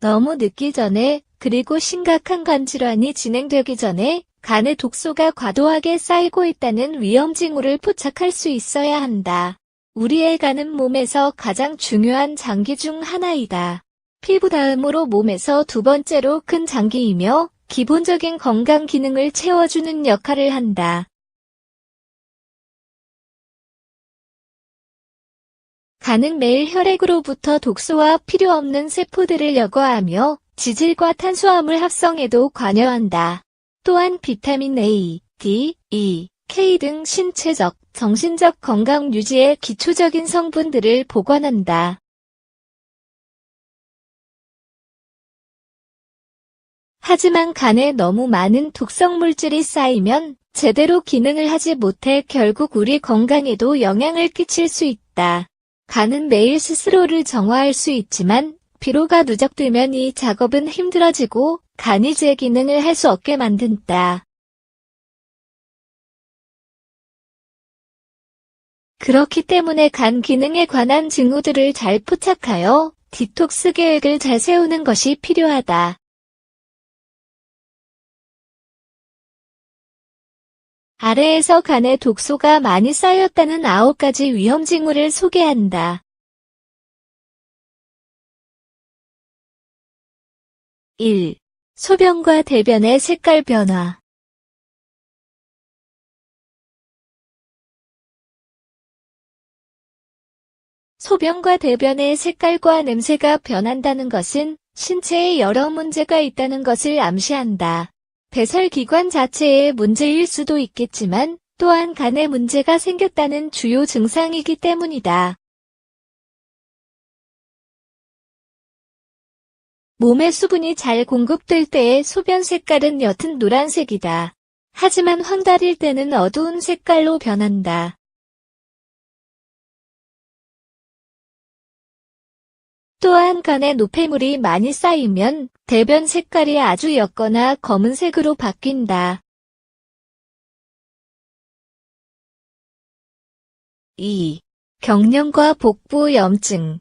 너무 늦기 전에, 그리고 심각한 간 질환이 진행되기 전에 간에 독소가 과도하게 쌓이고 있다는 위험 징후를 포착할 수 있어야 한다. 우리의 간은 몸에서 가장 중요한 장기 중 하나이다. 피부 다음으로 몸에서 두 번째로 큰 장기이며 기본적인 건강 기능을 채워주는 역할을 한다. 간은 매일 혈액으로부터 독소와 필요 없는 세포들을 여과하며 지질과 탄수화물 합성에도 관여한다. 또한 비타민 A, D, E, K 등 신체적, 정신적 건강 유지에 기초적인 성분들을 보관한다. 하지만 간에 너무 많은 독성 물질이 쌓이면 제대로 기능을 하지 못해 결국 우리 건강에도 영향을 끼칠 수 있다. 간은 매일 스스로를 정화할 수 있지만 피로가 누적되면 이 작업은 힘들어지고 간이 제 기능을 할 수 없게 만든다. 그렇기 때문에 간 기능에 관한 징후들을 잘 포착하여 디톡스 계획을 잘 세우는 것이 필요하다. 아래에서 간에 독소가 많이 쌓였다는 9가지 위험 징후를 소개한다. 1. 소변과 대변의 색깔 변화. 소변과 대변의 색깔과 냄새가 변한다는 것은 신체에 여러 문제가 있다는 것을 암시한다. 배설기관 자체의 문제일 수도 있겠지만 또한 간에 문제가 생겼다는 주요 증상이기 때문이다. 몸에 수분이 잘 공급될 때의 소변 색깔은 옅은 노란색이다. 하지만 황달일 때는 어두운 색깔로 변한다. 또한 간에 노폐물이 많이 쌓이면 대변 색깔이 아주 옅거나 검은색으로 바뀐다. 2. 경련과 복부 염증.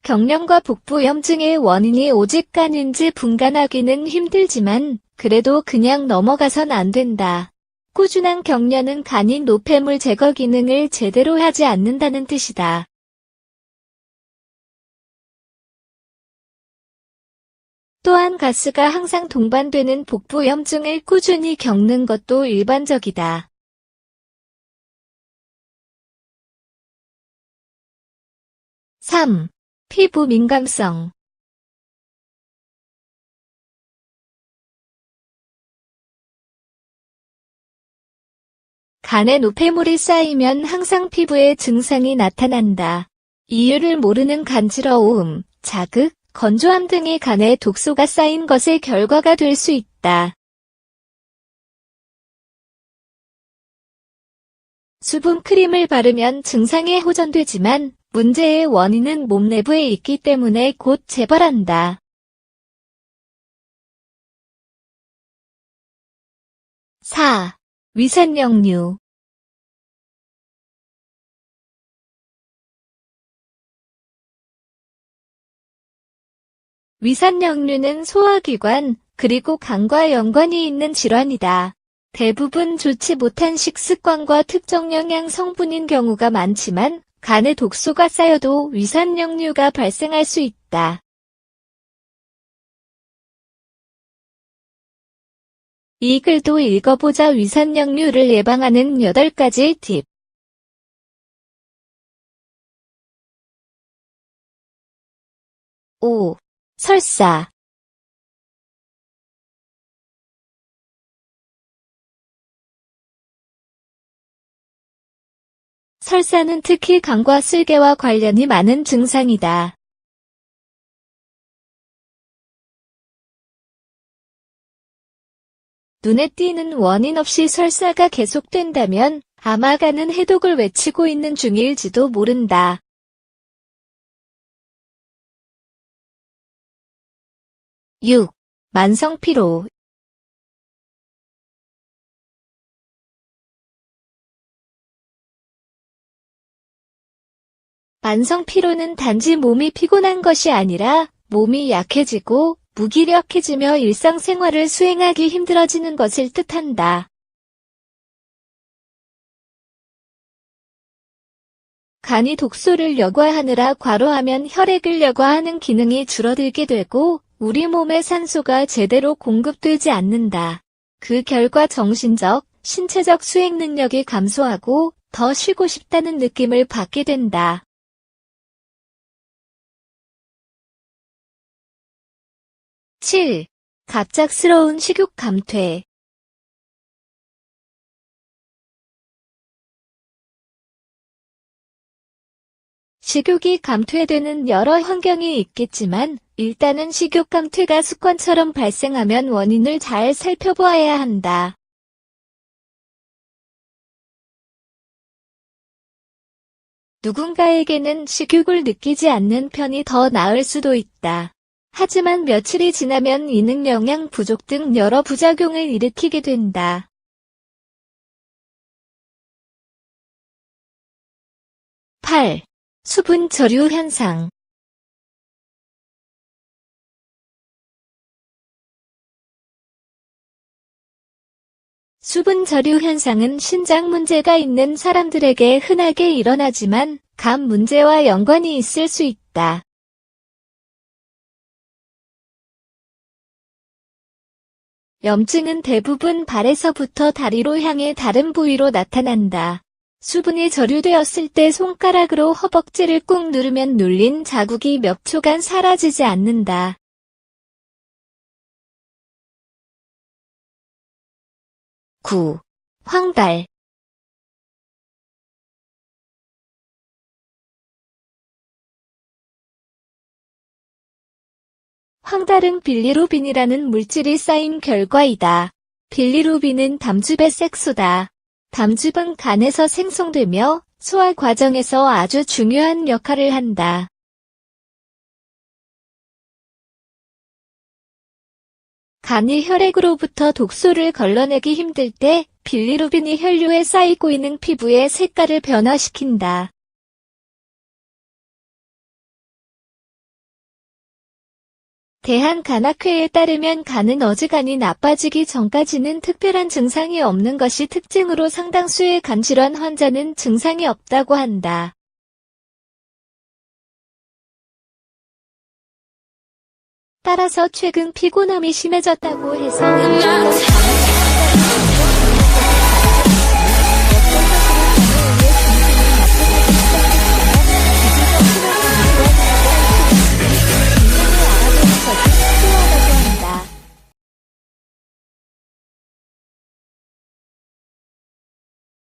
경련과 복부 염증의 원인이 오직 간인지 분간하기는 힘들지만 그래도 그냥 넘어가선 안 된다. 꾸준한 경련은 간이 노폐물 제거 기능을 제대로 하지 않는다는 뜻이다. 또한 가스가 항상 동반되는 복부 염증을 꾸준히 겪는 것도 일반적이다. 3. 피부 민감성. 간에 노폐물이 쌓이면 항상 피부에 증상이 나타난다. 이유를 모르는 간지러움, 자극, 건조함 등이 간에 독소가 쌓인 것의 결과가 될 수 있다. 수분 크림을 바르면 증상이 호전되지만 문제의 원인은 몸 내부에 있기 때문에 곧 재발한다. 4. 위산역류. 위산역류는 소화기관, 그리고 간과 연관이 있는 질환이다. 대부분 좋지 못한 식습관과 특정 영양 성분인 경우가 많지만 간에 독소가 쌓여도 위산역류가 발생할 수 있다. 이 글도 읽어보자. 위산역류를 예방하는 8가지 팁. 5. 설사. 설사는 특히 간과 쓸개와 관련이 많은 증상이다. 눈에 띄는 원인 없이 설사가 계속된다면 아마 간은 해독을 외치고 있는 중일지도 모른다. 6. 만성 피로. 만성 피로는 단지 몸이 피곤한 것이 아니라 몸이 약해지고 무기력해지며 일상생활을 수행하기 힘들어지는 것을 뜻한다. 간이 독소를 여과하느라 과로하면 혈액을 여과하는 기능이 줄어들게 되고 우리 몸에 산소가 제대로 공급되지 않는다. 그 결과 정신적, 신체적 수행 능력이 감소하고 더 쉬고 싶다는 느낌을 받게 된다. 7. 갑작스러운 식욕 감퇴. 식욕이 감퇴되는 여러 환경이 있겠지만 일단은 식욕 감퇴가 습관처럼 발생하면 원인을 잘 살펴보아야 한다. 누군가에게는 식욕을 느끼지 않는 편이 더 나을 수도 있다. 하지만 며칠이 지나면 이능 영양 부족 등 여러 부작용을 일으키게 된다. 8. 수분 저류 현상. 수분 저류 현상은 신장 문제가 있는 사람들에게 흔하게 일어나지만 간 문제와 연관이 있을 수 있다. 염증은 대부분 발에서부터 다리로 향해 다른 부위로 나타난다. 수분이 저류되었을 때 손가락으로 허벅지를 꾹 누르면 눌린 자국이 몇 초간 사라지지 않는다. (9) 황달. 황달은 빌리루빈이라는 물질이 쌓인 결과이다. 빌리루빈은 담즙의 색소다. 담즙은 간에서 생성되며 소화 과정에서 아주 중요한 역할을 한다. 간이 혈액으로부터 독소를 걸러내기 힘들 때 빌리루빈이 혈류에 쌓이고 있는 피부의 색깔을 변화시킨다. 대한간학회에 따르면 간은 어지간히 나빠지기 전까지는 특별한 증상이 없는 것이 특징으로 상당수의 간질환 환자는 증상이 없다고 한다. 따라서 최근 피곤함이 심해졌다고 해서